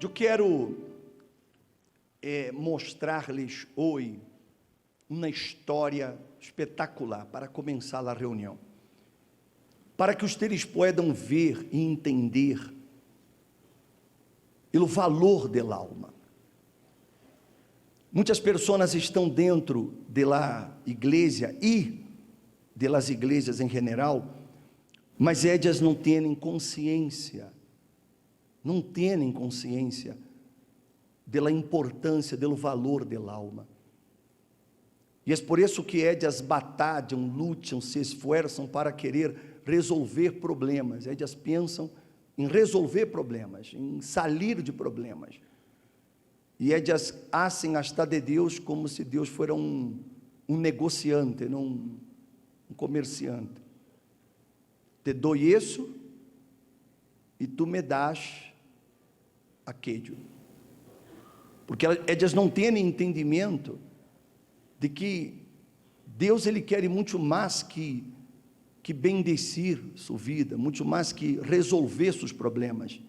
Eu quero mostrar-lhes hoje uma história espetacular para começar a reunião, para que vocês possam ver e entender o valor da alma. Muitas pessoas estão dentro da igreja e das igrejas em geral, mas elas não têm consciência, da importância, do valor da alma. E é por isso que elas batalham, lutam, se esforçam para querer resolver problemas. Elas pensam em resolver problemas, em sair de problemas. E elas fazem hasta de Deus como se Deus fosse um negociante, não um comerciante. Te dou isso e tu me das aquilo. Porque elas não têm entendimento de que Deus ele quer muito mais que bendecir sua vida, muito mais que resolver seus problemas.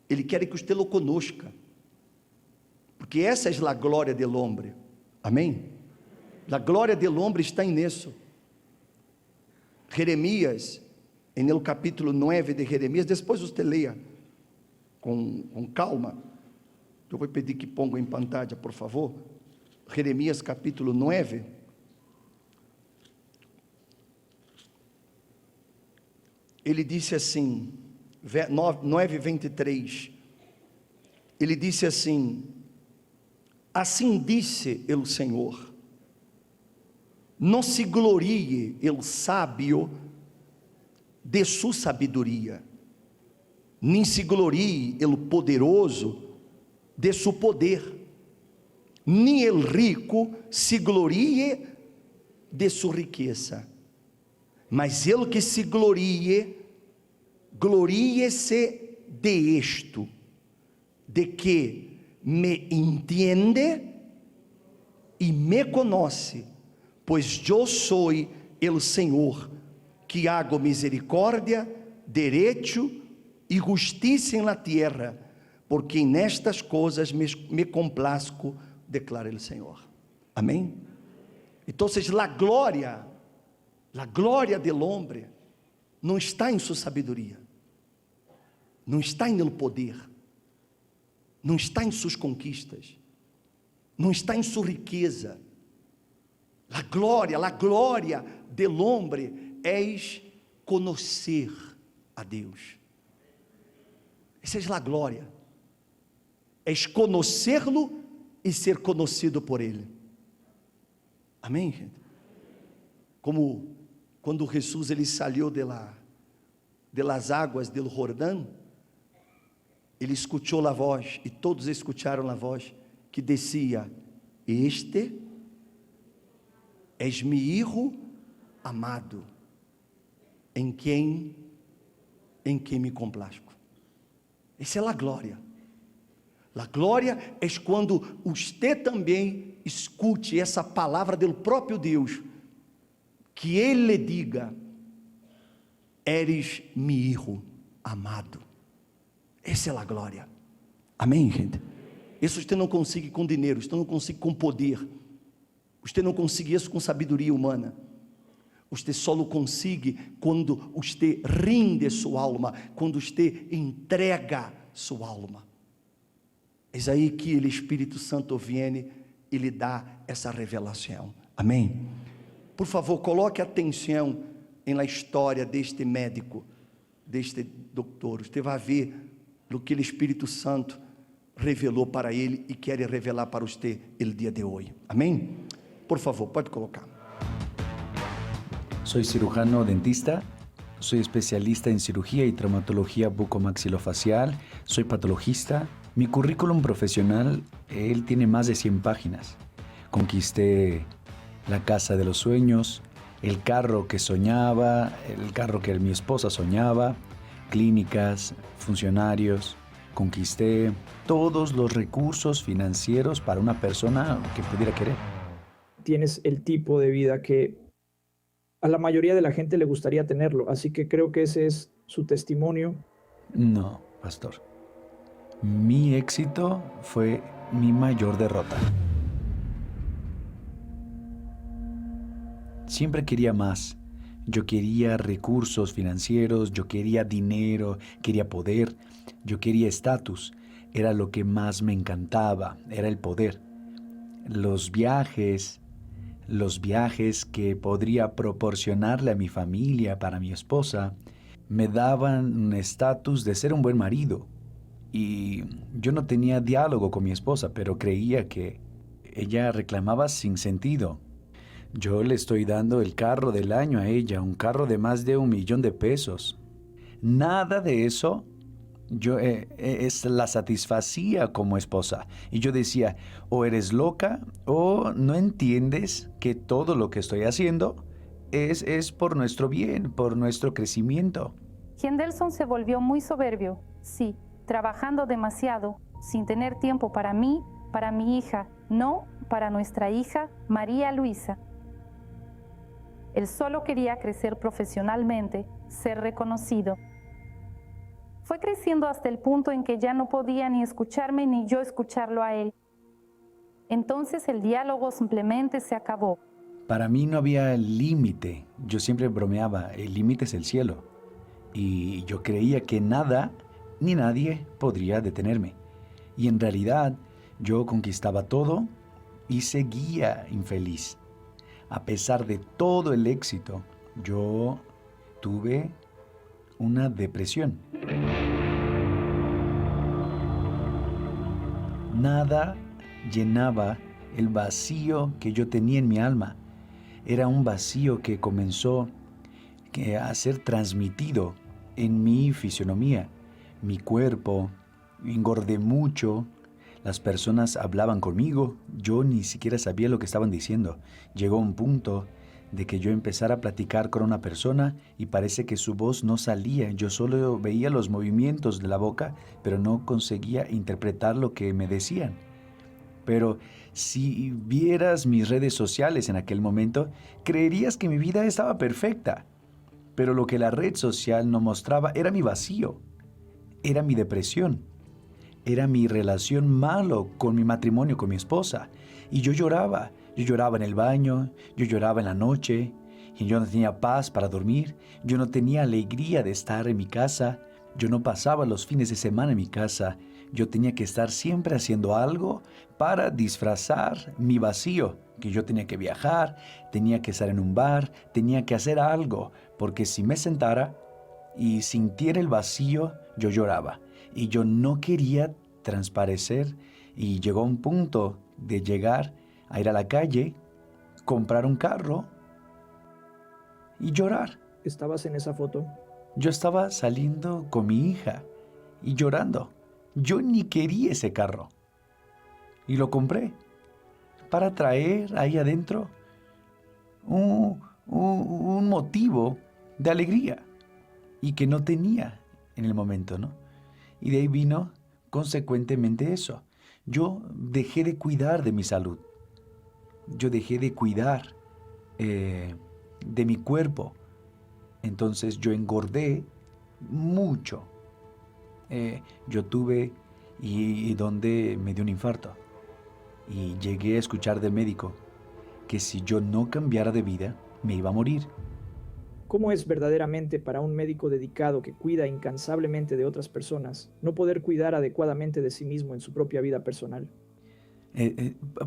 Ele quer que você o conozca, porque essa é a glória do homem. Amém? A glória do homem está nisso. Jeremias, no capítulo 9 de Jeremias, depois você leia com calma. Eu vou pedir que ponga em pantalla, por favor. Jeremias capítulo 9. Ele disse assim, 9:23. Ele disse assim: assim disse o Senhor, não se glorie o sábio de sua sabedoria, nem se glorie o poderoso de seu poder, nem o rico se glorie de sua riqueza, mas ele que se glorie, glorie-se de isto, de que me entende e me conhece, pois eu sou o Senhor, que hago misericórdia, direito e justiça na terra, porque nestas coisas me complazco, declara o Senhor. Amém? Então, a glória do homem não está em sua sabedoria, não está em el poder, não está em suas conquistas, não está em sua riqueza. A glória do homem é conhecer a Deus. Essa é a glória, é conhecê-lo e ser conhecido por Ele. Amém, gente? Como quando Jesus ele saiu de las águas do Jordão, ele escutou a voz, e todos escutaram a voz, que dizia: este és mi hijo amado, em quem me complazco. Essa é a glória. A glória é quando você também escute essa palavra do próprio Deus, que Ele lhe diga: eres mi hijo amado. Essa é a glória. Amém, gente? Isso você não consegue com dinheiro, você não consegue com poder, você não consegue isso com sabedoria humana. Você só o consegue quando você rinde sua alma, quando você entrega sua alma. É aí que o Espírito Santo vem e lhe dá essa revelação. Amém? Por favor, coloque atenção na história deste médico, deste doutor. Você vai ver o que o Espírito Santo revelou para ele e quer revelar para você o dia de hoje. Amém? Por favor, pode colocar. Soy cirujano dentista, soy especialista en cirugía y traumatología bucomaxilofacial, soy patologista. Mi currículum profesional, él tiene más de 100 páginas. Conquisté la casa de los sueños, el carro que soñaba, el carro que mi esposa soñaba, clínicas, funcionarios. Conquisté todos los recursos financieros para una persona que pudiera querer. Tienes el tipo de vida que a la mayoría de la gente le gustaría tenerlo, así que creo que ese es su testimonio. No, pastor. Mi éxito fue mi mayor derrota. Siempre quería más. Yo quería recursos financieros, yo quería dinero, quería poder, yo quería estatus. Era lo que más me encantaba, era el poder. Los viajes que podría proporcionarle a mi familia, para mi esposa, me daban un estatus de ser un buen marido. Y yo no tenía diálogo con mi esposa, pero creía que ella reclamaba sin sentido. Yo le estoy dando el carro del año a ella, un carro de más de $1,000,000. Nada de eso la satisfacía como esposa. Y yo decía, o eres loca o no entiendes que todo lo que estoy haciendo es por nuestro bien, por nuestro crecimiento. Henderson se volvió muy soberbio, sí, trabajando demasiado, sin tener tiempo para mí, para mi hija, no para nuestra hija María Luisa. Él solo quería crecer profesionalmente, ser reconocido. Fue creciendo hasta el punto en que ya no podía ni escucharme ni yo escucharlo a él. Entonces el diálogo simplemente se acabó. Para mí no había límite. Yo siempre bromeaba, el límite es el cielo. Y yo creía que nada ni nadie podría detenerme. Y en realidad yo conquistaba todo y seguía infeliz. A pesar de todo el éxito, yo tuve una depresión. Nada llenaba el vacío que yo tenía en mi alma. Era un vacío que comenzó a ser transmitido en mi fisionomía, mi cuerpo. Engordé mucho. Las personas hablaban conmigo, yo ni siquiera sabía lo que estaban diciendo. Llegó un punto de que yo empezara a platicar con una persona y parece que su voz no salía. Yo solo veía los movimientos de la boca, pero no conseguía interpretar lo que me decían. Pero si vieras mis redes sociales en aquel momento, creerías que mi vida estaba perfecta. Pero lo que la red social no mostraba era mi vacío, era mi depresión. Era mi relación malo con mi matrimonio, con mi esposa. Y yo lloraba en el baño, yo lloraba en la noche, y yo no tenía paz para dormir, yo no tenía alegría de estar en mi casa, yo no pasaba los fines de semana en mi casa, yo tenía que estar siempre haciendo algo para disfrazar mi vacío, que yo tenía que viajar, tenía que estar en un bar, tenía que hacer algo, porque si me sentara y sintiera el vacío, yo lloraba. Y yo no quería transparecer y llegó a un punto de llegar a ir a la calle, comprar un carro y llorar. ¿Estabas en esa foto? Yo estaba saliendo con mi hija y llorando. Yo ni quería ese carro y lo compré para traer ahí adentro un motivo de alegría y que no tenía en el momento, ¿no? Y de ahí vino consecuentemente eso. Yo dejé de cuidar de mi salud. Yo dejé de cuidar de mi cuerpo. Entonces yo engordé mucho. Yo tuve y donde me dio un infarto. Y llegué a escuchar del médico que si yo no cambiara de vida, me iba a morir. ¿Cómo es verdaderamente para un médico dedicado que cuida incansablemente de otras personas no poder cuidar adecuadamente de sí mismo en su propia vida personal?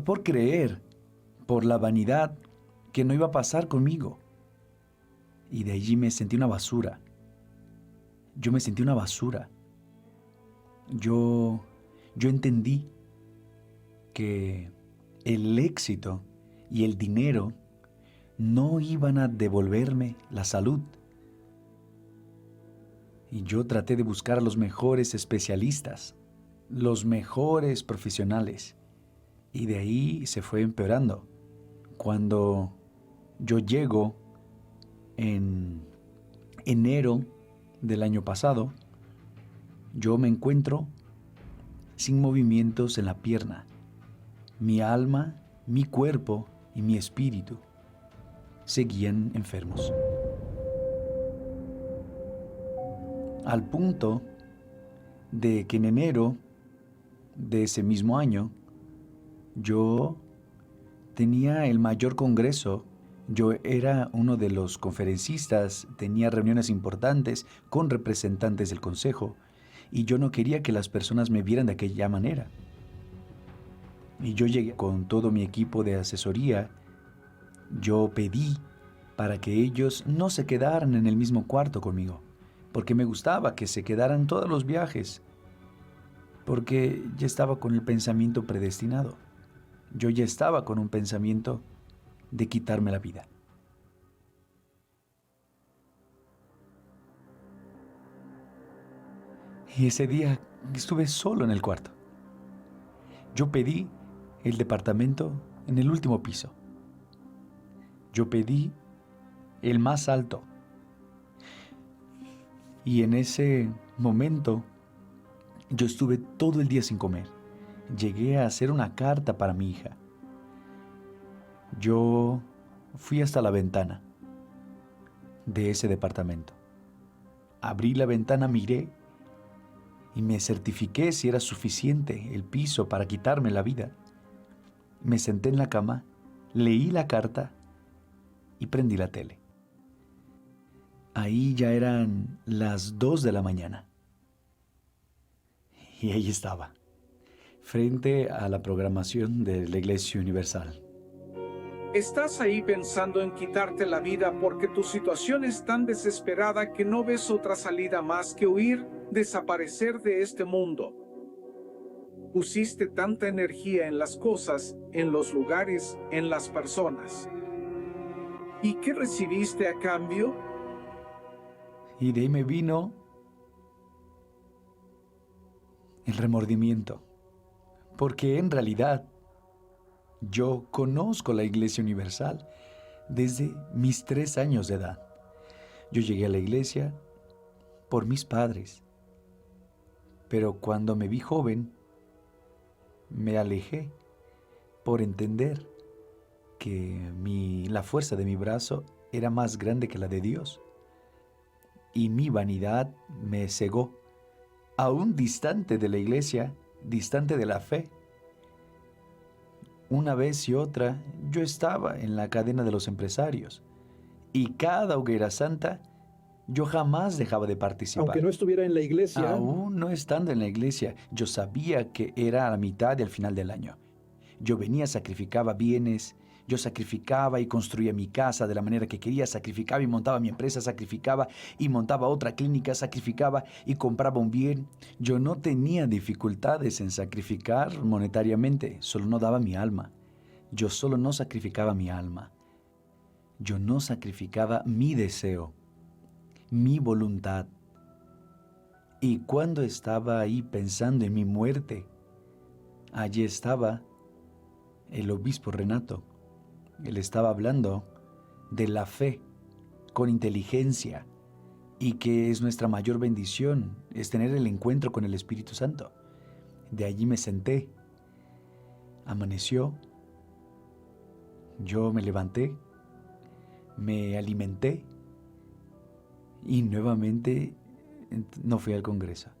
Por creer, por la vanidad, que no iba a pasar conmigo. Y de allí me sentí una basura. Yo me sentí una basura. Yo entendí que el éxito y el dinero no iban a devolverme la salud. Y yo traté de buscar a los mejores especialistas, los mejores profesionales. Y de ahí se fue empeorando. Cuando yo llego en enero del año pasado, yo me encuentro sin movimientos en la pierna. Mi alma, mi cuerpo y mi espíritu seguían enfermos. Al punto de que en enero de ese mismo año, yo tenía el mayor congreso. Yo era uno de los conferencistas, tenía reuniones importantes con representantes del consejo y yo no quería que las personas me vieran de aquella manera. Y yo llegué con todo mi equipo de asesoría. Yo pedí para que ellos no se quedaran en el mismo cuarto conmigo, porque me gustaba que se quedaran todos los viajes, porque ya estaba con el pensamiento predestinado. Yo ya estaba con un pensamiento de quitarme la vida. Y ese día estuve solo en el cuarto. Yo pedí el departamento en el último piso. Yo pedí el más alto. Y en ese momento yo estuve todo el día sin comer. Llegué a hacer una carta para mi hija. Yo fui hasta la ventana de ese departamento. Abrí la ventana, miré y me certifiqué si era suficiente el piso para quitarme la vida. Me senté en la cama, leí la carta y prendí la tele. Ahí ya eran las 2 de la mañana. Y ahí estaba, frente a la programación de la Iglesia Universal. Estás ahí pensando en quitarte la vida porque tu situación es tan desesperada que no ves otra salida más que huir, desaparecer de este mundo. Pusiste tanta energía en las cosas, en los lugares, en las personas. ¿Y qué recibiste a cambio? Y de ahí me vino el remordimiento, porque en realidad yo conozco la Iglesia Universal desde mis 3 años de edad. Yo llegué a la iglesia por mis padres, pero cuando me vi joven, me alejé por entender que la fuerza de mi brazo era más grande que la de Dios, y mi vanidad me cegó, aún distante de la iglesia, distante de la fe. Una vez y otra, yo estaba en la cadena de los empresarios, y cada hoguera santa, yo jamás dejaba de participar. Aunque no estuviera en la iglesia. Aún no estando en la iglesia, yo sabía que era a la mitad y al final del año. Yo venía, sacrificaba bienes, yo sacrificaba y construía mi casa de la manera que quería, sacrificaba y montaba mi empresa, sacrificaba y montaba otra clínica, sacrificaba y compraba un bien. Yo no tenía dificultades en sacrificar monetariamente, solo no daba mi alma. Yo solo no sacrificaba mi alma. Yo no sacrificaba mi deseo, mi voluntad. Y cuando estaba ahí pensando en mi muerte, allí estaba el obispo Renato. Él estaba hablando de la fe con inteligencia y que es nuestra mayor bendición, es tener el encuentro con el Espíritu Santo. De allí me senté, amaneció, yo me levanté, me alimenté y nuevamente no fui al Congreso,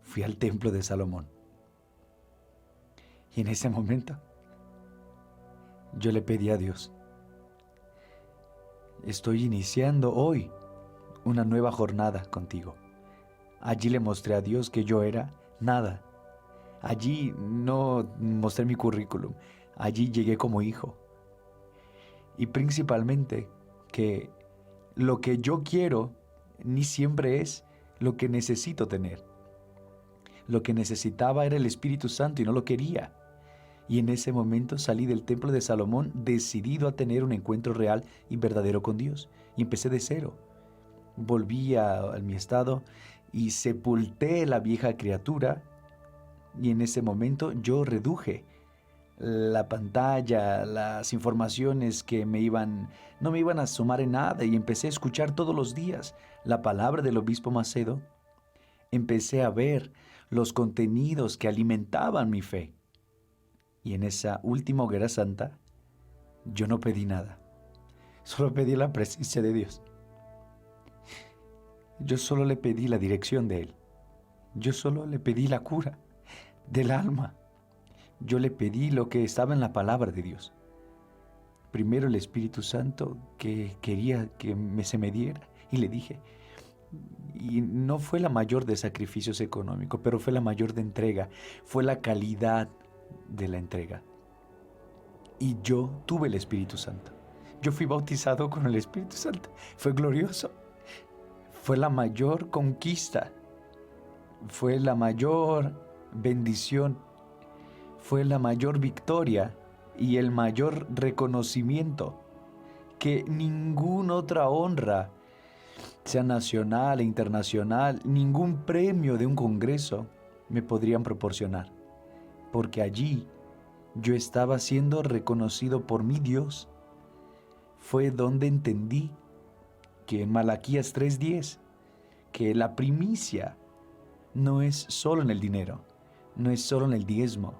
fui al Templo de Salomón. Y en ese momento yo le pedí a Dios, estoy iniciando hoy una nueva jornada contigo. Allí le mostré a Dios que yo era nada. Allí no mostré mi currículum. Allí llegué como hijo. Y principalmente que lo que yo quiero ni siempre es lo que necesito tener. Lo que necesitaba era el Espíritu Santo y no lo quería. Y en ese momento salí del templo de Salomón decidido a tener un encuentro real y verdadero con Dios. Y empecé de cero. Volví a mi estado y sepulté la vieja criatura. Y en ese momento yo reduje la pantalla, las informaciones que no me iban a sumar en nada, y empecé a escuchar todos los días la palabra del obispo Macedo. Empecé a ver los contenidos que alimentaban mi fe. Y en esa última hoguera santa, yo no pedí nada. Solo pedí la presencia de Dios. Yo solo le pedí la dirección de Él. Yo solo le pedí la cura. del alma. Yo le pedí lo que estaba en la palabra de Dios. Primero el Espíritu Santo, que quería que se me diera, y le dije, y no fue la mayor de sacrificios económicos, pero fue la mayor de entrega, fue la calidad de la entrega. Y yo tuve el Espíritu Santo. Yo fui bautizado con el Espíritu Santo. Fue glorioso. Fue la mayor conquista. Fue la mayor bendición. Fue la mayor victoria y el mayor reconocimiento que ninguna otra honra, sea nacional e internacional, ningún premio de un congreso me podrían proporcionar. Porque allí yo estaba siendo reconocido por mi Dios. Fue donde entendí que en Malaquías 3:10, que la primicia no es solo en el dinero, no es solo en el diezmo.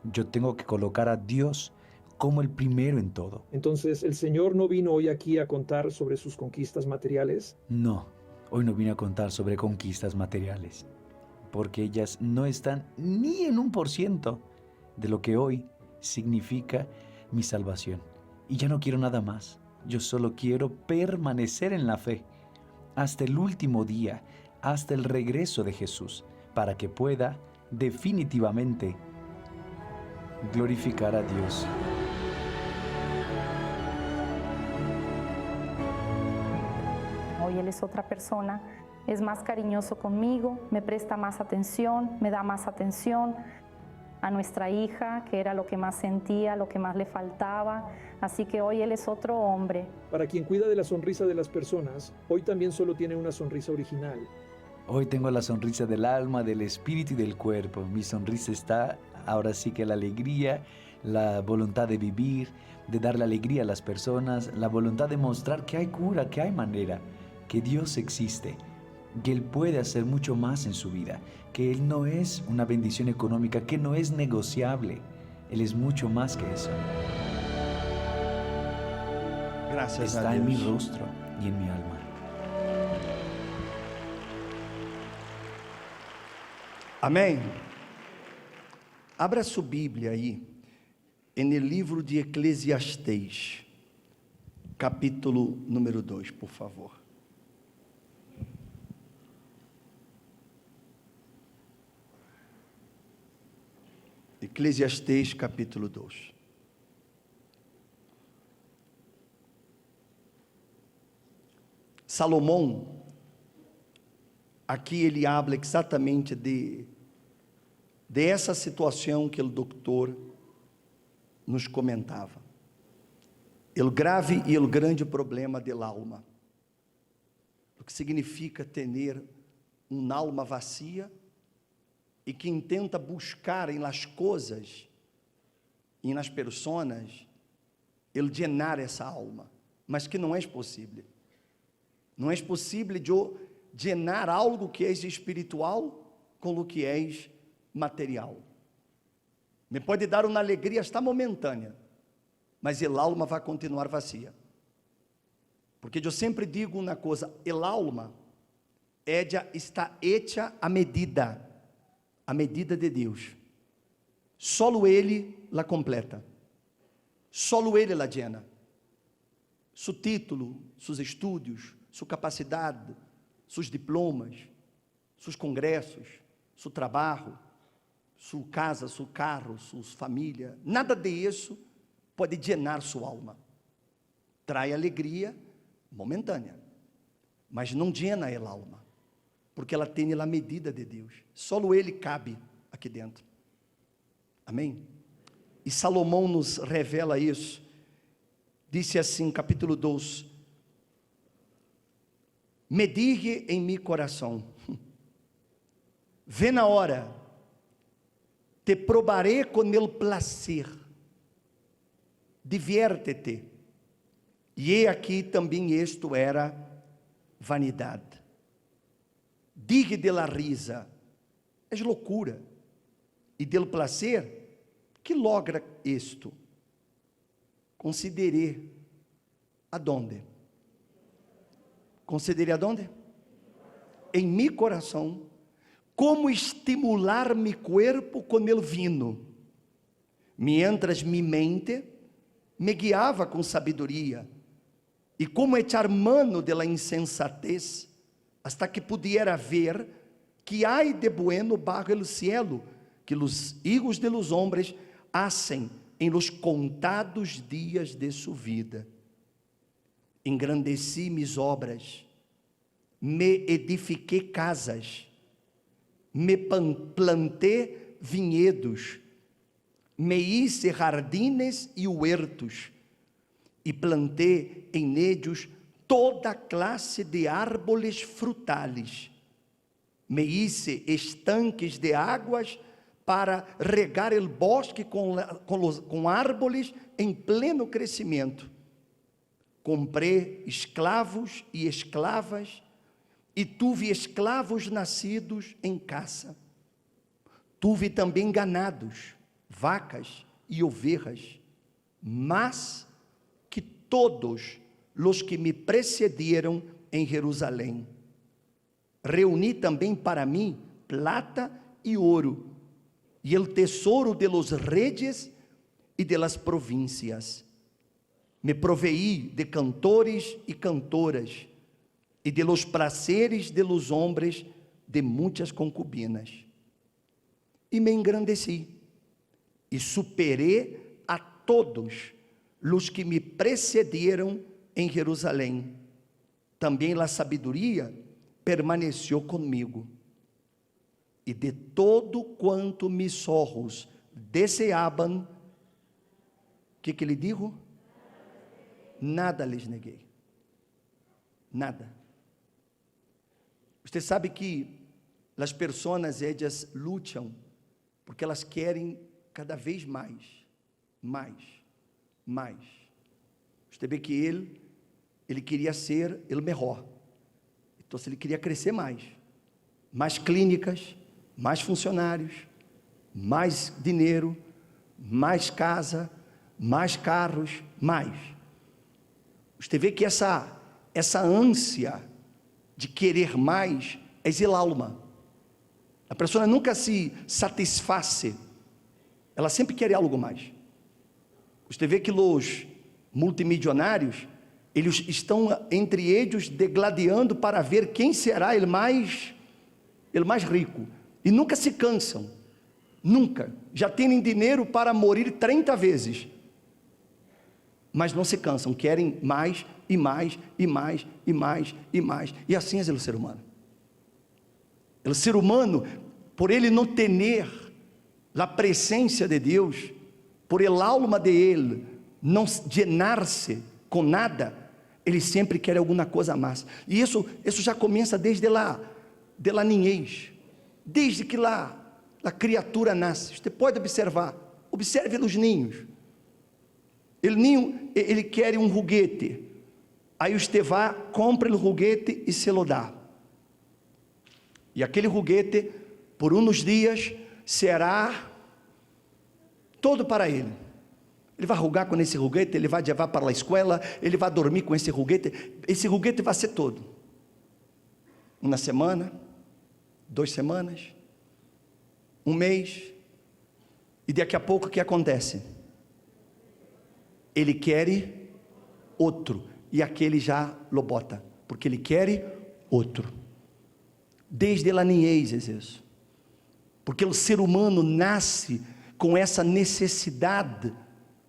Yo tengo que colocar a Dios como el primero en todo. Entonces, ¿el Señor no vino hoy aquí a contar sobre sus conquistas materiales? No, hoy no vine a contar sobre conquistas materiales, porque ellas no están ni en 1% de lo que hoy significa mi salvación. Y ya no quiero nada más. Yo solo quiero permanecer en la fe hasta el último día, hasta el regreso de Jesús, para que pueda definitivamente glorificar a Dios. Hoy Él es otra persona, es más cariñoso conmigo, me presta más atención, me da más atención a nuestra hija, que era lo que más sentía, lo que más le faltaba. Así que hoy Él es otro hombre. Para quien cuida de la sonrisa de las personas, hoy también solo tiene una sonrisa original. Hoy tengo la sonrisa del alma, del espíritu y del cuerpo. Mi sonrisa está, ahora sí que la alegría, la voluntad de vivir, de darle alegría a las personas, la voluntad de mostrar que hay cura, que hay manera, que Dios existe, que Él puede hacer mucho más en su vida, que Él no es una bendición económica, que no es negociable. Él es mucho más que eso. Graças a Está en mi Deus. rostro y en mi alma. Amém? Abra sua Bíblia aí, no livro de Eclesiastes, capítulo número 2, por favor. Eclesiastes, capítulo 2. Salomão, aqui ele habla exatamente de essa situação que o doutor nos comentava. O grave e o grande problema da alma. O que significa ter uma alma vazia e que intenta buscar em las coisas e nas personas el llenar essa alma, mas que não é possível. Não é possível eu llenar algo que é espiritual com o que é material. Me pode dar uma alegria hasta momentânea, mas a alma vai continuar vazia. Porque eu sempre digo uma coisa, a alma está hecha a medida de Deus. Solo Ele la completa. Solo Ele la llena. Su título, seus estudos, sua capacidade, seus diplomas, seus congressos, seu trabalho, sua casa, seu carro, sua família, nada disso pode llenar sua alma. Trai alegria momentânea, mas não llena a alma, porque ela tem a medida de Deus. Só Ele cabe aqui dentro. Amém? E Salomão nos revela isso. Disse assim, capítulo 2: Me digue em mi coração, vê na hora, te probaré com el placer, diviértete. E aqui também isto era vanidade. Digue de la risa, é loucura, e del placer, que logra isto? Considerei aonde? Considerei aonde? Em mi coração, como estimular mi cuerpo com el vino, mientras mi mente me guiava com sabedoria, e como echar mano de la insensatez, hasta que pudiera ver que hay de bueno bajo el cielo, que los hijos de los hombres hacen em los contados dias de sua vida. Engrandeci mis obras, me edifiquei casas, me plantei vinhedos, me hice jardines e huertos, e plantei em ellos toda classe de árboles frutales. Me hice estanques de águas para regar el bosque com árboles em pleno crescimento. Comprei escravos e escravas, e tuve escravos nascidos em casa. Tuve também ganados, vacas e ovelhas, mas que todos os que me precederam em Jerusalém. Reuni também para mim plata e ouro, e el tesouro de los reyes e de las províncias. Me proveí de cantores e cantoras, e de los prazeres de los hombres de muitas concubinas. E me engrandeci, e superei a todos os que me precederam em Jerusalém. Também a sabedoria permaneceu comigo. E de todo quanto mis ojos deseaban, que ele dijo? Nada lhes neguei. Nada. Você sabe que as pessoas, elas lutam, porque elas querem cada vez mais. Você vê que ele queria ser o melhor. Então, ele queria crescer mais clínicas, mais funcionários, mais dinheiro, mais casa, mais carros, mais. Você vê que essa ânsia de querer mais é el alma. A pessoa nunca se satisfaz, ela sempre quer algo mais. Você vê que os multimilionários, eles estão entre eles degladiando para ver quem será o mais rico, e nunca se cansam, nunca, já têm dinheiro para morir 30 vezes, mas não se cansam, querem mais, e mais, e mais, e mais, e mais, e assim é o ser humano. O ser humano, por ele não ter a presença de Deus, por el alma de ele não llenar-se com nada, ele sempre quer alguma coisa a mais, e isso já começa desde a niñez, desde que a criatura nasce. Você pode observe os ninhos. O ninho, ele quer um juguete, aí você vai, compra o juguete e se lo dá, e aquele juguete, por uns dias, será todo para ele. Ele vai jogar com esse juguete, ele vai levar para a escola, ele vai dormir com esse juguete vai ser todo. Uma semana, 2 semanas, 1 mês, e daqui a pouco o que acontece? Ele quer outro, e aquele já lo bota, porque ele quer outro. Desde a niñez é isso, porque o ser humano nasce com essa necessidade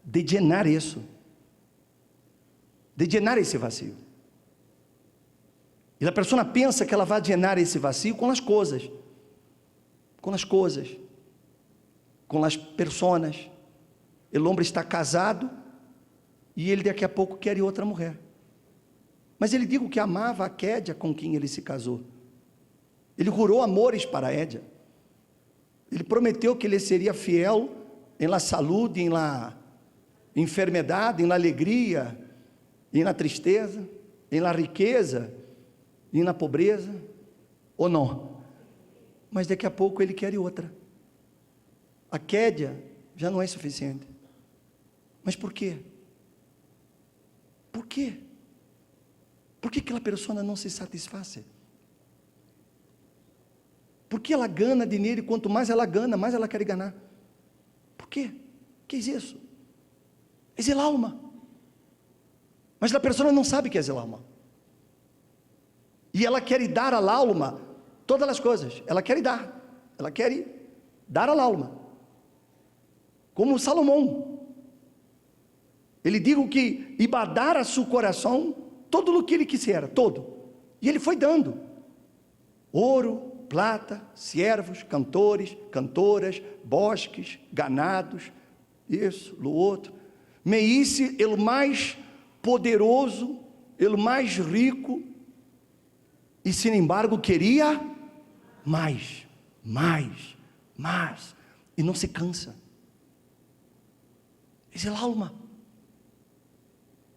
de llenar isso, de llenar esse vazio, e a pessoa pensa que ela vai llenar esse vazio com as coisas, com as pessoas. O homem está casado, e ele daqui a pouco quer outra mulher, mas ele diz que amava a Kédia com quem ele se casou, ele jurou amores para a Édia, ele prometeu que ele seria fiel em la saúde, em la enfermidade, em la alegria, em la tristeza, em la riqueza, e na pobreza, ou não? Mas daqui a pouco ele quer outra. A Kédia já não é suficiente. Mas por quê? Por quê? Por que aquela pessoa não se satisfaz? Porque ela gana dinheiro e quanto mais ela gana, mais ela quer ganhar. Por quê? Que é isso? É el alma. Mas a pessoa não sabe que é el alma. E ela quer dar à alma todas as coisas. Ela quer dar. Ela quer dar à alma. Como Salomão. Ele dijo que iba a dar a seu coração todo o que ele quisera, todo. E ele foi dando. Ouro, prata, servos, cantores, cantoras, bosques, ganados, isso, o outro. Me hice o mais poderoso, o mais rico, e sin embargo queria mais, e não se cansa. É a alma.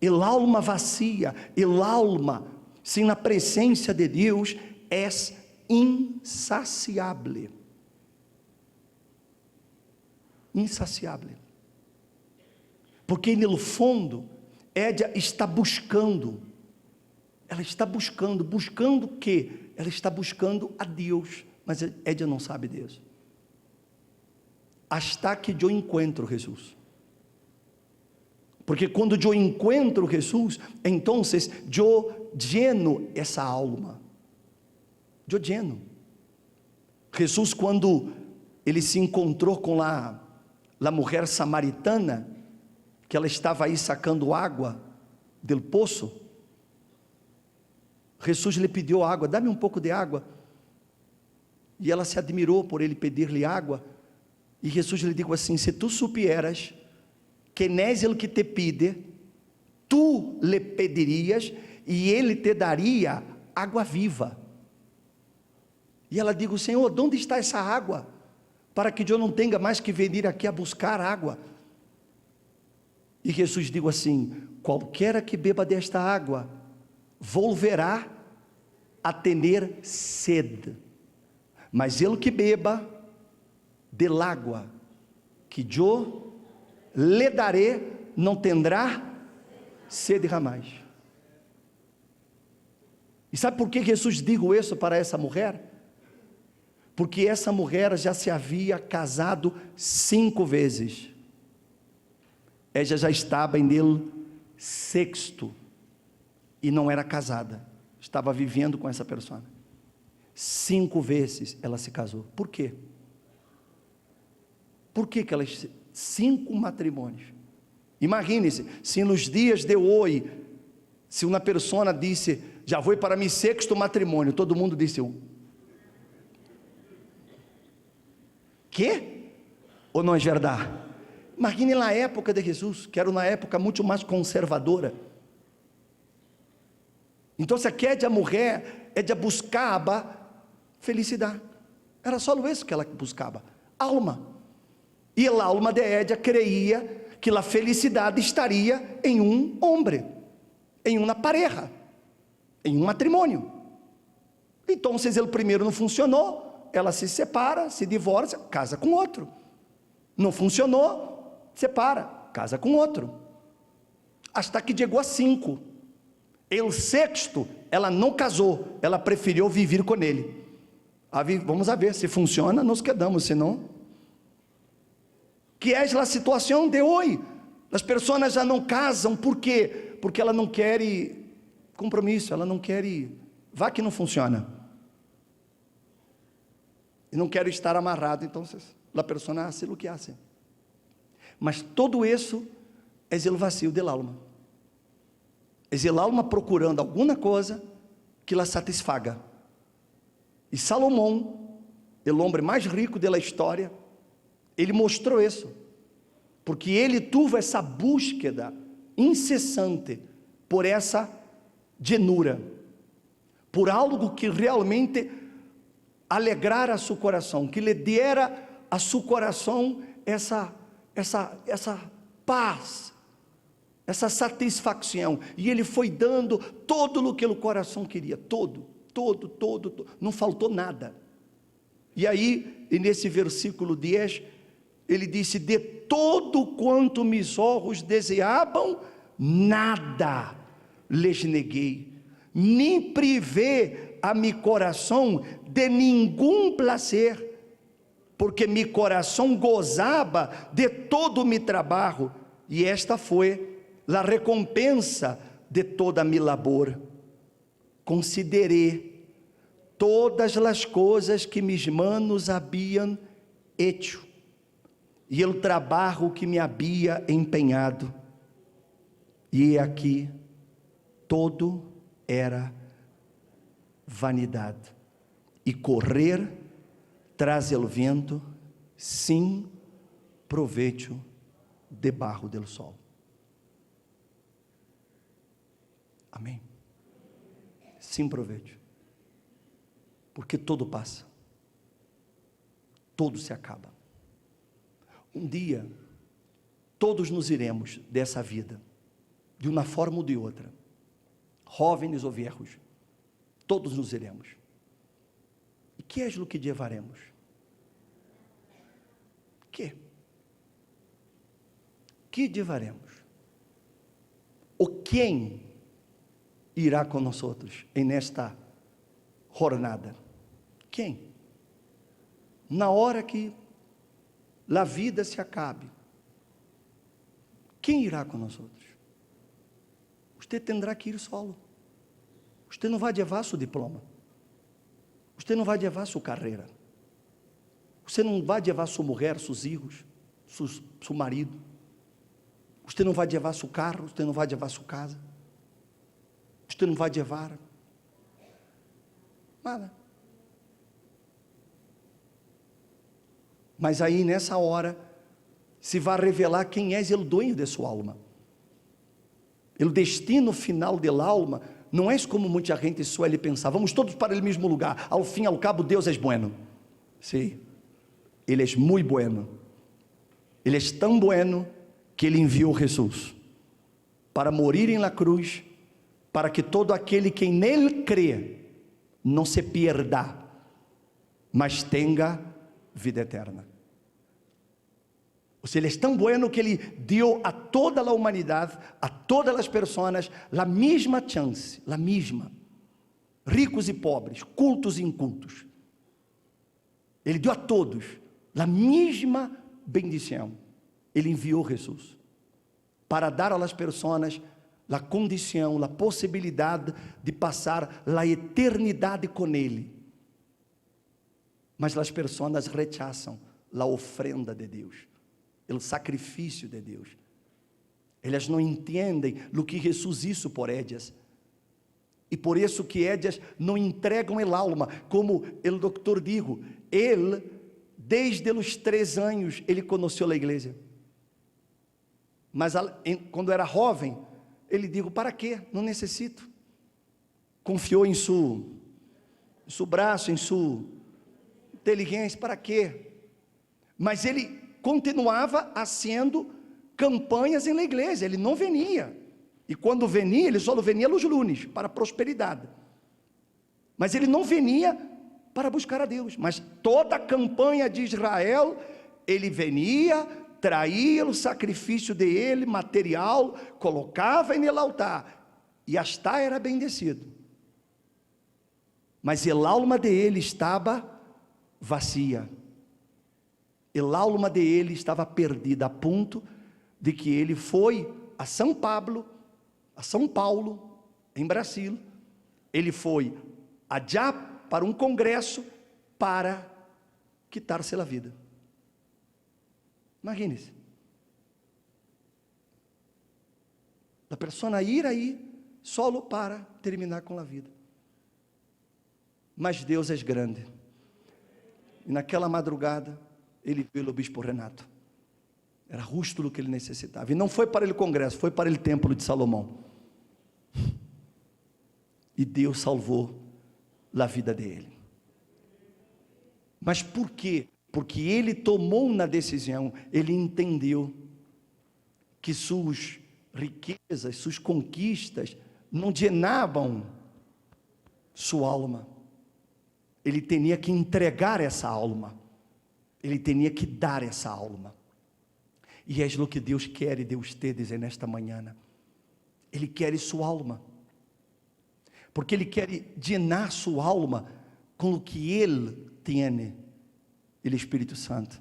El alma vacía, el alma sem a presença de Deus é insaciável. Insaciável. Porque no fundo, Édia está buscando. Ela está buscando o quê? Ela está buscando a Deus, mas Édia não sabe disso. Hasta que eu encontro Jesus. Porque quando eu encontro Jesus, então eu lleno essa alma. Eu lleno. Jesus, quando ele se encontrou com a mulher samaritana, que ela estava aí sacando água do poço, Jesus lhe pediu água, dá-me um pouco de água. E ela se admirou por ele pedir-lhe água. E Jesus lhe disse assim: se tu supieras quem és ele que te pide, tu lhe pedirias e ele te daria água viva. E ela disse: Senhor, onde está essa água? Para que eu não tenha mais que vir aqui a buscar água. E Jesus disse assim: qualquer que beba desta água, volverá a ter sede. Mas ele que beba del água que eu lhe darei, não terá sede jamais. E sabe por que Jesus disse isso para essa mulher? Porque essa mulher já se havia casado 5 vezes. Ela já estava em el sexto e não era casada, estava vivendo com essa pessoa. 5 vezes ela se casou. Por quê? Por que ela 5 matrimônios? Imagine-se, se nos dias de hoje, se uma pessoa disse, já vou para meu 6º matrimônio, todo mundo disse, que? Ou não é verdade? Imagine na época de Jesus, que era uma época muito mais conservadora. Então, aquela mulher, ela buscava felicidade. Era só isso que ela buscava, alma. E a alma de Édia creia que a felicidade estaria em um homem, em uma pareja, em um matrimônio. Então, o primeiro não funcionou, ela se separa, se divorcia, casa com outro. Não funcionou, separa, casa com outro. Hasta que chegou a 5. O 6º, ela não casou, ela preferiu viver com ele. Vamos ver, se funciona, nos quedamos, se não... Que é a situação de hoje. As pessoas já não casam, por quê? Porque ela não quer compromisso, ela não quer, vá que não funciona. E não quero estar amarrado, então a pessoa hace o que hace. Mas todo isso é o vazio del alma. É el alma procurando alguma coisa que la satisfaga. E Salomão, o homem mais rico da história, ele mostrou isso, porque ele teve essa búsqueda incessante por essa llenura, por algo que realmente alegrara seu coração, que lhe dera a seu coração essa paz, essa satisfação, e ele foi dando todo o que o coração queria, todo, não faltou nada. E aí, nesse versículo 10, ele disse, de todo quanto meus olhos desejavam, nada lhes neguei, nem privei a mi coração de nenhum placer, porque mi coração gozava de todo mi trabalho, e esta foi a recompensa de toda mi labor. Considerei todas as coisas que mis manos haviam hecho, e o trabalho que me havia empenhado, e aqui todo era vanidade, e correr tras el vento, sem proveito debaixo do sol. Amém? Sem proveito, porque tudo passa, tudo se acaba. Um dia, todos nos iremos dessa vida, de uma forma ou de outra, jovens ou viejos, todos nos iremos. E que é o que levaremos? Que levaremos? O quem irá com nós em esta jornada? Quem? Na hora que a vida se acabe, quem irá com nós? Você terá que ir solo. Você não vai levar seu diploma. Você não vai levar sua carreira. Você não vai levar sua mulher, seus filhos, seu marido. Você não vai levar seu carro, você não vai levar sua casa. Você não vai levar nada. Mas aí nessa hora se vai revelar quem é o dono de sua alma. O destino final da alma não é como muita gente suele pensar, vamos todos para o mesmo lugar, ao fim e ao cabo Deus é bueno. Sim, Ele é muito bueno. Ele é tão bueno que Ele enviou Jesus para morir em la cruz, para que todo aquele que nele crê não se pierda, mas tenha vida eterna. Ou seja, Ele é tão bueno que Ele deu a toda a humanidade, a todas as pessoas, a mesma chance, a mesma, ricos e pobres, cultos e incultos. Ele deu a todos a mesma bendição. Ele enviou Jesus para dar às pessoas a condição, a possibilidade de passar a eternidade com Ele. Mas as pessoas rechazam a ofrenda de Deus, o sacrifício de Deus. Elas não entendem o que Jesus hizo por elas. E por isso que elas não entregam el alma, como o doutor digo, ele, desde os 3 anos, ele conheceu a igreja. Mas quando era jovem, ele digo, para quê? Não necessito. Confiou em seu braço, em sua inteligência, para quê? Mas ele continuava fazendo campanhas na igreja, ele não venia. E quando venia, ele só venia nos lunes, para a prosperidade. Mas ele não venia para buscar a Deus. Mas toda a campanha de Israel, ele venia, traía o sacrifício de ele, material, colocava no altar, e hasta era bendecido. Mas a alma de ele estava vazia. A alma de ele estava perdida, a ponto de que ele foi a São Paulo, em Brasil. Ele foi allá para um congresso para quitar-se a vida. Imagine-se. A pessoa ir aí solo para terminar com a vida. Mas Deus é grande. E naquela madrugada, ele viu o bispo Renato. Era justo o que ele necessitava. E não foi para o congresso, foi para o templo de Salomão. E Deus salvou a vida dele. Mas por quê? Porque ele tomou uma decisão, ele entendeu que suas riquezas, suas conquistas, não llenavam sua alma. Ele tinha que entregar essa alma. Ele tinha que dar essa alma. E é o que Deus quer de ustedes nesta manhã. Ele quer sua alma. porque Ele quer llenar sua alma com o que Ele tem, Ele Espírito Santo.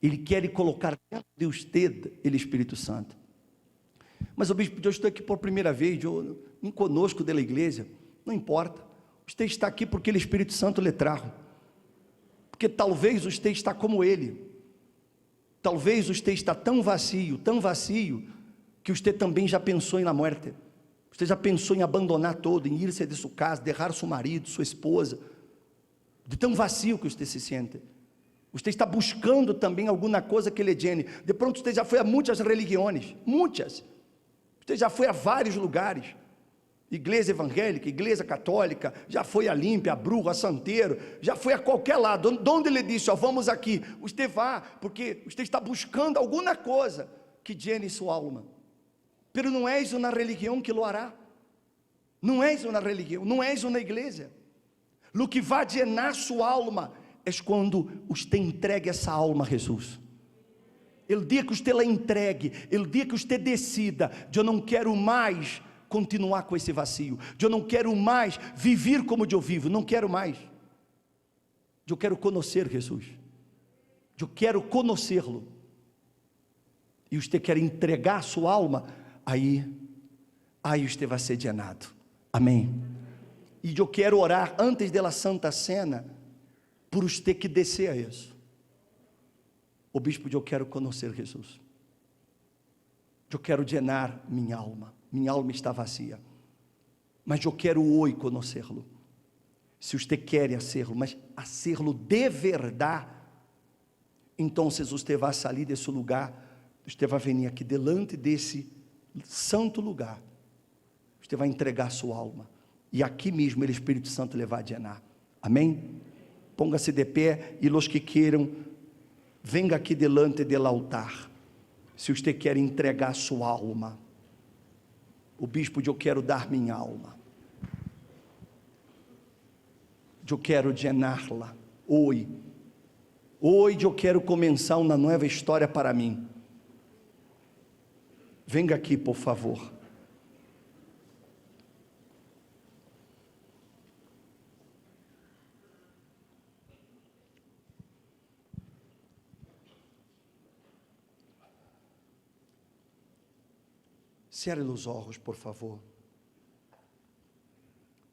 Ele quer colocar dentro de você, Ele Espírito Santo. Mas o bispo, eu estou aqui por primeira vez, não conosco da igreja, não importa. Você está aqui porque o Espírito Santo lhe trajo. Porque talvez você está como Ele. Talvez você está tão vazio, que você também já pensou na morte. Você já pensou em abandonar todo, em ir-se de sua casa, deixar seu marido, sua esposa, de tão vazio que você se sente. Você está buscando também alguma coisa que lhe llene. De pronto você já foi a muitas religiões, muitas. Você já foi a vários lugares. Igreja evangélica, igreja católica, já foi a Límpia, a Bruja, a Santeiro, já foi a qualquer lado. Onde ele disse, vamos aqui, você vá, porque você está buscando alguma coisa que llene sua alma. Pero não és uma religião que lo hará. Não és uma religião, não és uma igreja. O que vai llenar sua alma é quando você entregue essa alma a Jesus. O dia que você la entregue, o dia que você decida, eu não quero mais continuar com esse vazio, eu não quero mais viver como eu vivo, não quero mais. Eu quero conhecer Jesus. Eu quero conhecê-lo. E você quer entregar sua alma, aí você vai ser llenado. Amém. E eu quero orar antes da Santa Cena, por você que deseja isso. O bispo, eu quero conhecer Jesus. Eu quero llenar minha alma está vazia. Mas eu quero hoje conhecê-lo. Se você quer fazê-lo, mas fazê-lo de verdade, então você vai sair desse lugar, você vai vir aqui delante desse santo lugar, você vai entregar sua alma, e aqui mesmo o Espírito Santo lhe vai llenar. Amém? Ponga-se de pé, e os que queiram, venga aqui delante do altar, se você quer entregar sua alma. O bispo, eu quero dar minha alma, eu quero llená-la, hoje eu quero começar uma nova história para mim. Venga aqui, por favor. Cierre os olhos, por favor.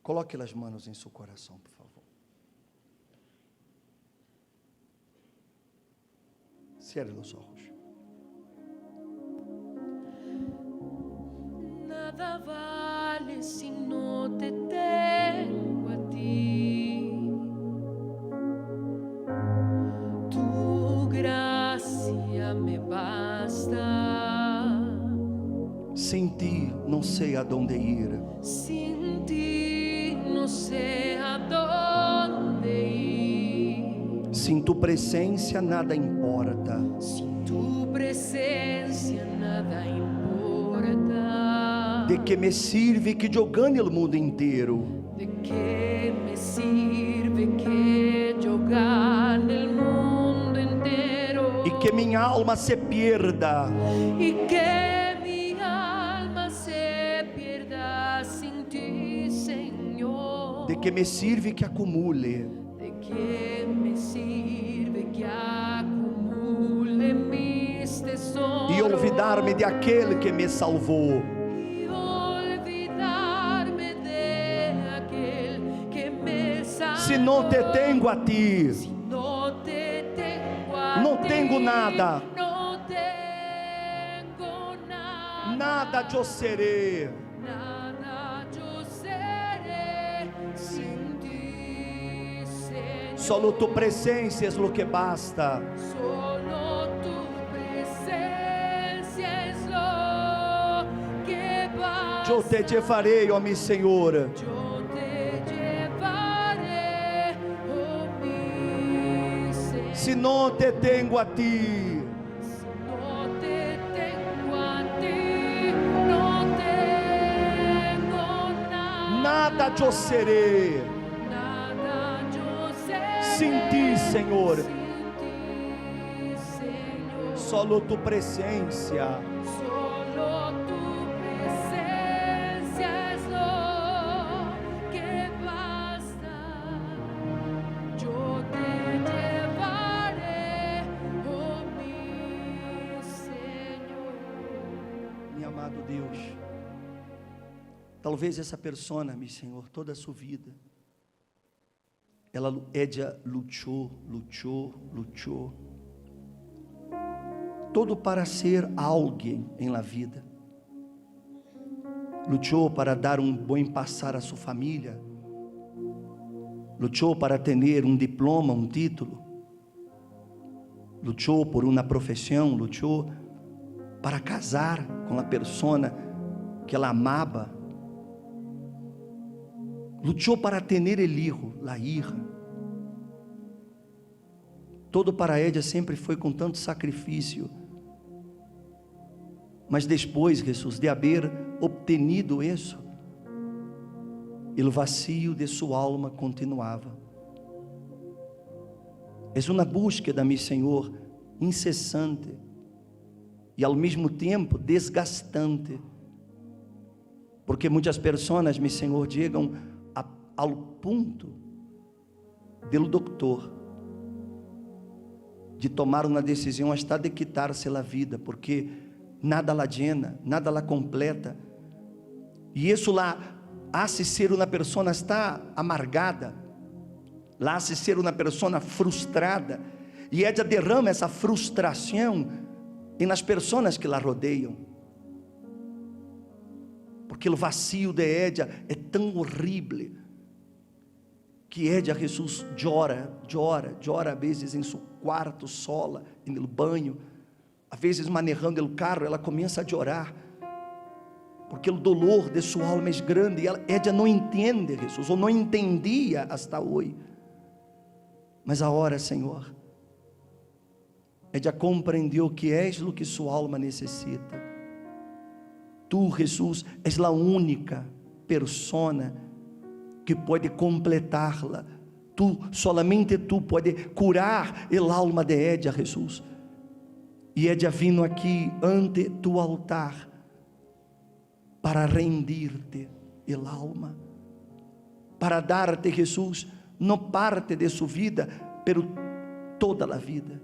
Coloque as mãos em seu coração, por favor. Cierre os olhos. Nada vale si no te tengo a ti. Tu gracia me basta. Sem ti não sei aonde ir. Sin ti no sé a dónde ir. Sem tu presença nada importa. Sin tu presencia nada importa. De que me sirve que eu ganhe o mundo inteiro? De que me sirve que yo gane el mundo entero? E que minha alma se pierda. Y que de que me sirve que acumule, de que me sirve que acumule mis tesoros, e olvidar-me de aquele que me salvou, y olvidarme de aquel que me salvó. se não te tenho a ti, Si no te tengo a não ti, tenho nada, no tengo nada, nada eu serei. nada yo seré sin ti, Señor. Solo tu presença é o que basta. Solo tu presencia es lo que basta. Eu te llevarei, ó meu Senhor. Yo te llevaré, oh mi Señor. Se não te tenho a ti, Si no te tengo a ti, no tengo nada. nada eu serei. Nada yo seré Sem ti, Senhor. sin ti, Señor. Solo tu presença. Solo tu presencia es lo Meu amado Deus, talvez essa persona, meu Senhor, toda a sua vida, Édia lutou, todo para ser alguém em la vida. Lutou para dar um bom passar a sua família. Lutou para ter um diploma, um título. Lutou por uma profissão, lutou para casar com a persona que ela amava. Lutou para ter el hijo, la hija. Todo para Édia sempre foi com tanto sacrifício. Mas depois, Jesus, de haver obtenido isso, o vazio de sua alma continuava. É uma búsqueda, meu Senhor, incessante e ao mesmo tempo desgastante, porque muitas pessoas, meu Senhor, chegam ao ponto do doutor de tomar uma decisão hasta de quitar-se a vida, porque nada la llena, nada la completa, e isso lá hace ser uma pessoa está amargada, lá hace ser uma pessoa frustrada, e ela derrama essa frustração nas pessoas que la rodeiam, porque o vazio de Édia é tão horrível, que Édia, Jesus, chora a vezes em seu quarto, sola, no banho, às vezes manejando o carro, ela começa a chorar, porque o dolor de sua alma é grande, e Édia não entende, Jesus, ou não entendia hasta hoje, mas agora, Senhor, Édia compreendeu que és o que sua alma necessita. Tu, Jesus, és a única persona que pode completá-la. Solamente tu pode curar el alma de Édia, Jesus. E Édia vindo aqui ante tu altar para rendir-te el alma, para dar-te, Jesus, não parte de sua vida, pero toda a vida.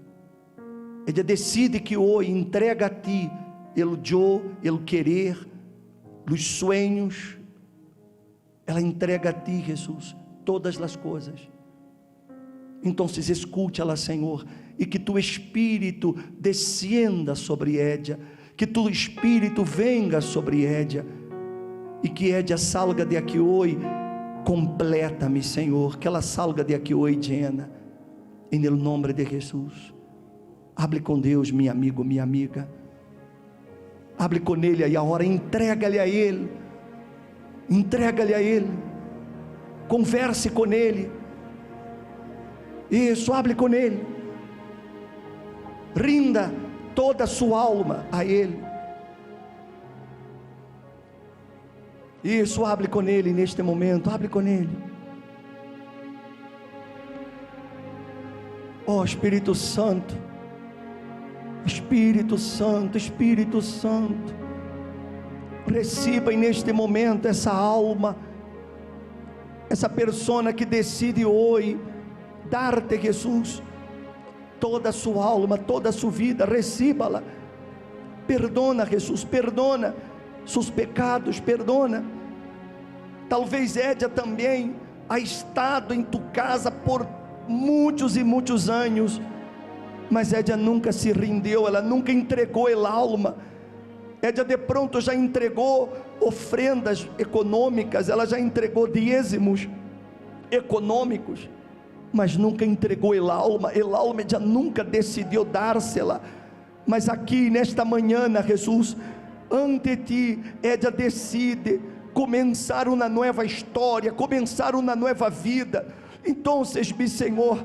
Ela decide que hoje entrega a ti el yo, el querer, os sonhos. Ela entrega a ti, Jesus, todas as coisas. Então, escute-la, Senhor, e que tu Espírito descienda sobre Édia, que tu Espírito venga sobre Édia, e que Édia salga de aqui hoje completa-me, Senhor, que ela salga de aqui hoje llena, em nome de Jesus. Hable com Deus, meu amigo, minha amiga. Hable com Ele aí agora, entrega-lhe a Ele. Entrega-lhe a Ele. Converse com Ele. Isso, hable com Ele. Rinda toda a sua alma a Ele. Isso, hable com Ele neste momento. Hable com Ele. Oh Espírito Santo. Espírito Santo, Espírito Santo, receba neste momento essa alma, essa persona que decide hoje dar-te, Jesus, toda a sua alma, toda a sua vida. Receba-la, perdona, Jesus, perdona seus pecados, perdona. Talvez Édia também ha estado em tu casa por muitos e muitos anos, mas Édia nunca se rendeu, ela nunca entregou a alma. Édia de pronto já entregou ofrendas econômicas, ela já entregou dízimos econômicos, mas nunca entregou a alma. A alma Édia nunca decidiu dar-se-la. Mas aqui nesta manhã, Jesus, ante ti, Édia decide começar uma nova história, começar uma nova vida. Então, meu Senhor,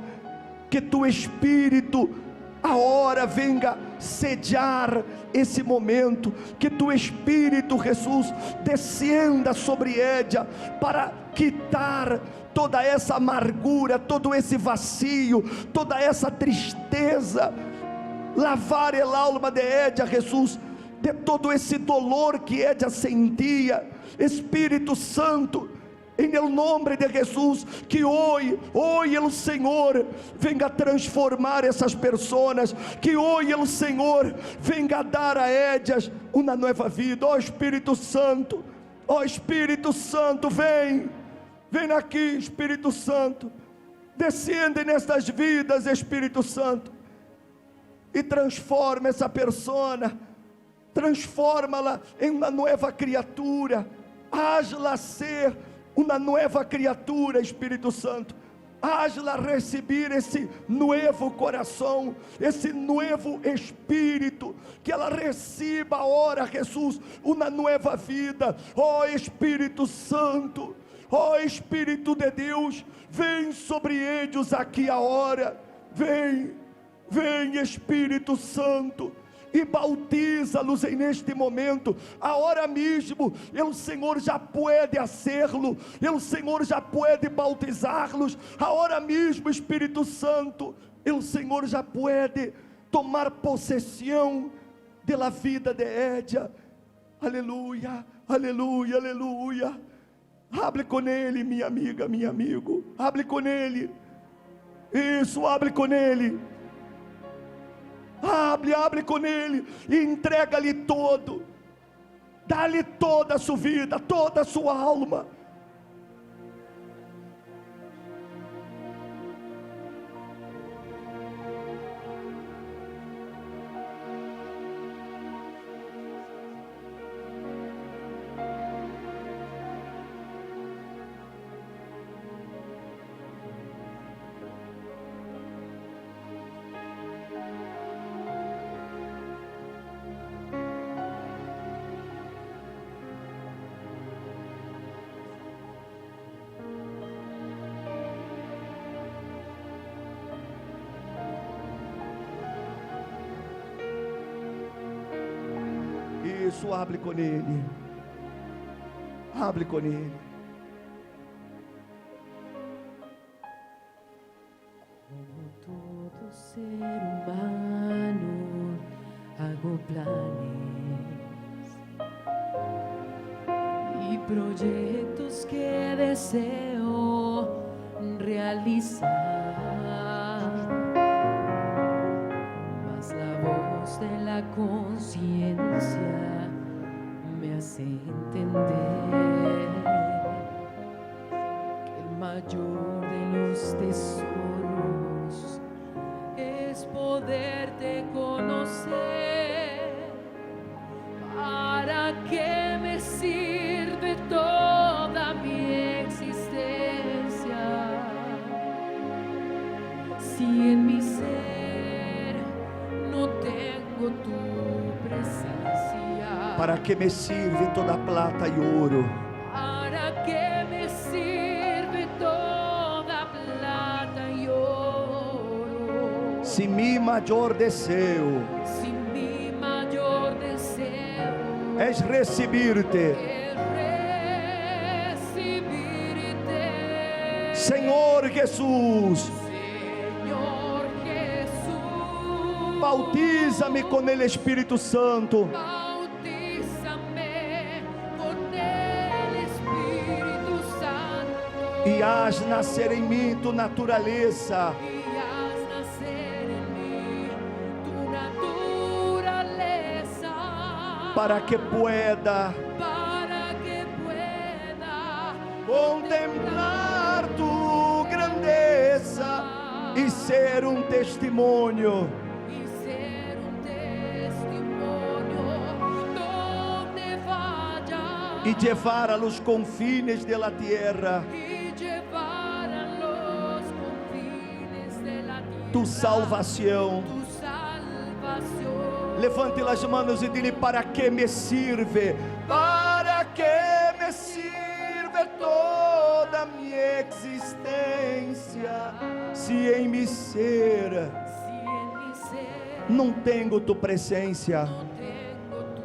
que tu Espírito agora venga sediar esse momento, que tu Espírito, Jesus, descenda sobre Édia para quitar toda essa amargura, todo esse vazio, toda essa tristeza, lavar a alma de Édia, Jesus, de todo esse dolor que Édia sentia. Espírito Santo, En el nombre de Jesús, que hoy el Señor venga a transformar essas pessoas, que hoy el Señor venga a dar a ellas uma nova vida. Ó Espírito Santo, vem aqui, Espírito Santo, descende nestas vidas, Espírito Santo, e transforma essa pessoa, transforma-la em uma nova criatura, haz-la ser uma nova criatura, Espírito Santo, haz-la receber esse novo coração, esse novo espírito, que ela receba agora, Jesus, uma nova vida. Ó Espírito Santo, ó Espírito de Deus, vem sobre eles aqui agora, vem Espírito Santo, e bautiza-los neste momento. Agora mesmo, o Senhor já pode hacerlo, o Senhor já pode bautizá-los. Agora mesmo, Espírito Santo, o Senhor já pode tomar possessão da vida de Edia. Aleluia, aleluia, aleluia. Hable com ele, minha amiga, meu amigo, hable com ele. Isso, hable com ele. Hable com ele e entrega-lhe todo, dá-lhe toda a sua vida, toda a sua alma. Isso, hable com ele, hable com ele. Como todo ser humano, hago planes y proyectos que deseo realizar, mas la voz de la conciencia me hace entender que el mayor de los tesoros es poderte conocer. ¿Para qué me sirve toda mi existencia si en mi ser no tengo tu presencia? Para que me sirve toda plata e ouro? ¿Para qué me sirve toda plata y oro? Se mi maior desejo Si mi mayor deseo és recebir-te, es recibirte, Senhor Jesus, Señor Jesús, bautiza-me com ele Espírito Santo, bautízame con el Espíritu Santo e haz nascer em mim tu natureza, y haz nacer en mí tu naturaleza, para que pueda contemplar tu grandeza e ser um testemunho y ser un testimonio donde vaya e levar a los confines de la tierra y llevar a los confines de la tierra tu salvação. tu salvación. Levante as mãos e diga: para que me sirve? Para que me sirve toda a minha existência, se em mi ser Si en mi ser não tenho tu presença? no tengo tu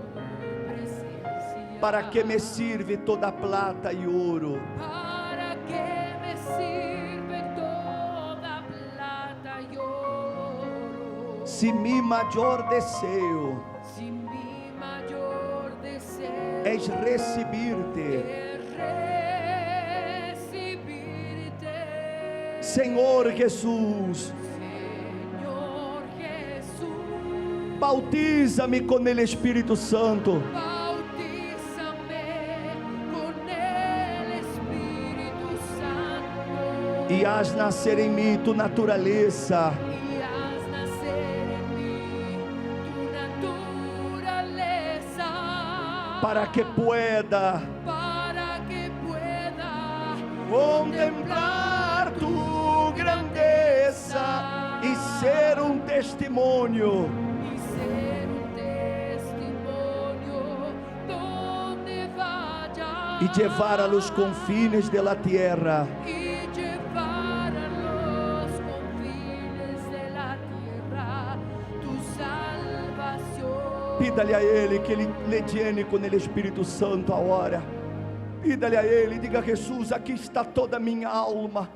presencia, Para que me sirve toda plata e ouro? ¿para qué me sirve toda plata y oro? Se mi maior desejo Si mi mayor deseo és recebir-te, es Senhor Jesus, Señor Jesús, bautiza-me com el Espírito Santo. bautízame con el Espíritu Santo E haz nascer em mim tu natureza, y haz nacer en mí tu naturaleza para que pueda contemplar tu grandeza e ser um testemunho y ser un testimonio donde vaya e levar a los confines de la tierra y llevar a los confines de la tierra tu salvación. Pida-lhe a Ele que Ele lhe llene com o Espírito Santo agora. Pida-lhe a Ele, diga: Jesus, aqui está toda a minha alma,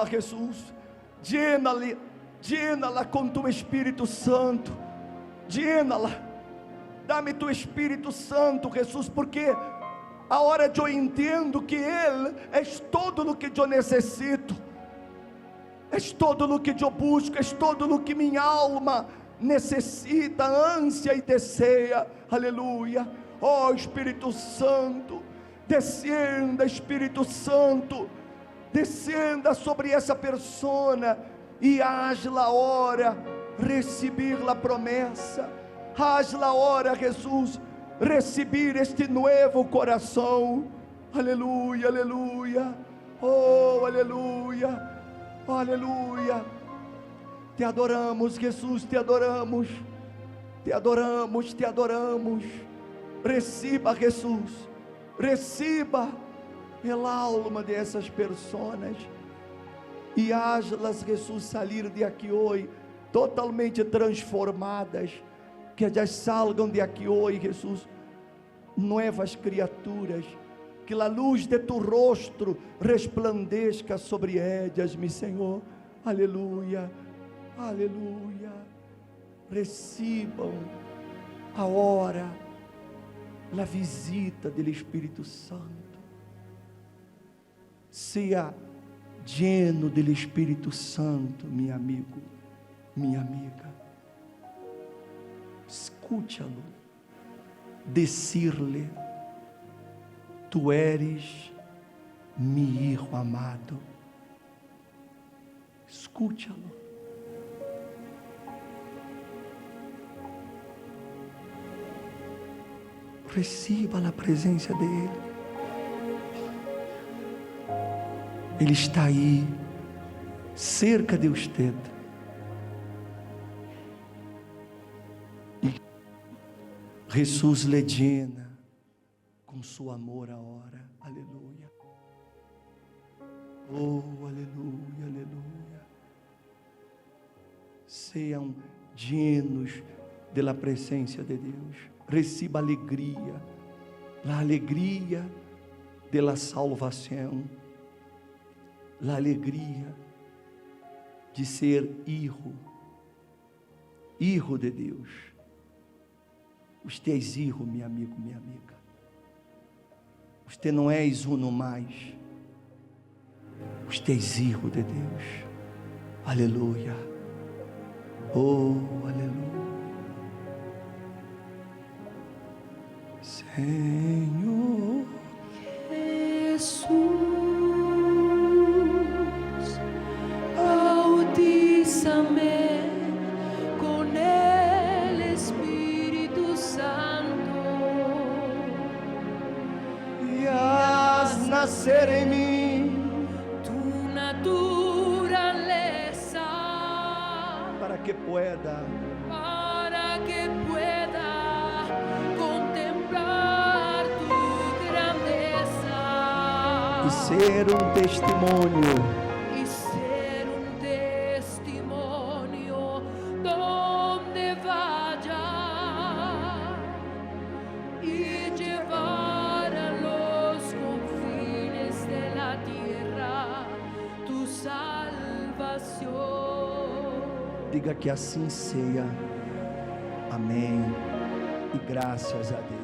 Jesus. Llena-la com tu Espírito Santo, llena-la. Dá-me tu Espírito Santo, Jesus, porque agora eu entendo que Ele é todo o que eu necessito, é todo o que eu busco, é todo o que minha alma necessita, ânsia e deseja. Aleluia. Oh Espírito Santo, descenda, Espírito Santo, descenda sobre essa persona e haz-la ora receber a promessa, haz-la ora, Jesus, receber este novo coração. Aleluia, aleluia, oh aleluia, aleluia. Te adoramos, Jesus, te adoramos, te adoramos, te adoramos. Receba, Jesus, receba pela alma dessas pessoas e haz-las, Jesus, sair de aqui hoje totalmente transformadas, que elas salgam de aqui hoje, Jesus, novas criaturas, que a luz de tu rosto resplandeça sobre elas, meu Senhor. Aleluia, aleluia. Recebam a hora a visita do Espírito Santo. Seja lleno do Espírito Santo, meu amigo, minha amiga. Escute-lo dizer-lhe: tu eres meu filho amado. Escute-lo. Receba a presença dele. Ele está aí, cerca de você. E Jesus lhe llena com seu amor agora. Aleluia. Oh, aleluia, aleluia. Sejam llenos da presença de Deus. Receba alegria, a alegria da salvação, a alegria de ser hijo de Deus. Você é hijo, meu amigo, minha amiga. Você não é uno mais. Você é hijo de Deus. Aleluia. Oh, aleluia. Senhor Jesús, bautízame con el Espíritu Santo e haz nascer em mim tu naturaleza para que pueda contemplar tu grandeza e ser um testemunho donde vaya y llevar a los confines de la tierra tu salvación. Diga que assim seja. Amém. E graças a Deus.